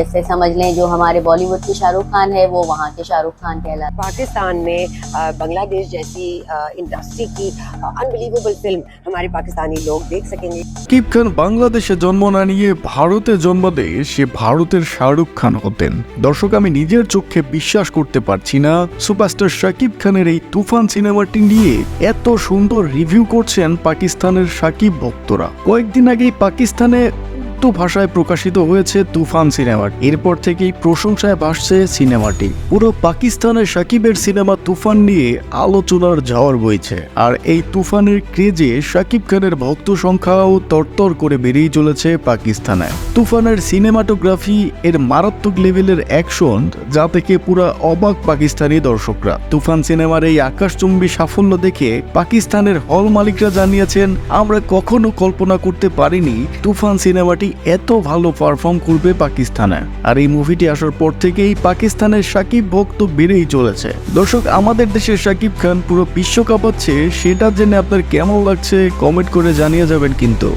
जैसे समझ लें जो हमारे बॉलीवुड के शाहरुख खान है वो वहाँ के शाहरुख खान कहलाते पाकिस्तान में बांग्लादेश जैसी इंडस्ट्री की अनबिलीवेबल फिल्म हमारे पाकिस्तानी लोग देख सकेंगे। শাকিব খান বাংলাদেশে জন্ম না নিয়ে ভারতে জন্মালে সে ভারতের শাহরুখ খান হতেন। দর্শক, আমি নিজের চোখে বিশ্বাস করতে পারছি না সুপারস্টার শাকিব খানের এই তুফান সিনেমাটি নিয়ে এত সুন্দর রিভিউ করছেন পাকিস্তানের শাকিব ভক্তরা। কয়েকদিন আগেই পাকিস্তানে ভাষায় প্রকাশিত হয়েছে তুফান সিনেমা। এরপর থেকেই প্রশংসায় ভাসছে সিনেমাটি। পুরো পাকিস্তানের শাকিবের সিনেমা তুফান নিয়ে আলোচনার ঝড় বইছে। আর এই তুফানের ক্রেজে শাকিব খানের ভক্ত সংখ্যাও তরতর করে বেরিয়ে চলেছে পাকিস্তানে। তুফানের সিনেমাটোগ্রাফি, এর মারাত্মক লেভেলের অ্যাকশন, যা থেকে পুরো অবাক পাকিস্তানি দর্শকরা। তুফান সিনেমার এই আকাশচুম্বী সাফল্য দেখে পাকিস্তানের হল মালিকরা জানিয়েছেন, আমরা কখনো কল্পনা করতে পারিনি তুফান সিনেমাটি এত ভালো পারফর্ম করবে পাকিস্তানে। আর এই মুভিটি আসার পর থেকেই পাকিস্তানের শাকিব ভক্ত বেড়েই চলেছে। দর্শক, আমাদের দেশের শাকিব খান পুরো বিশ্ব কাঁপাচ্ছে, সেটা জেনে আপনার কেমন লাগছে কমেন্ট করে জানিয়ে যাবেন কিন্তু।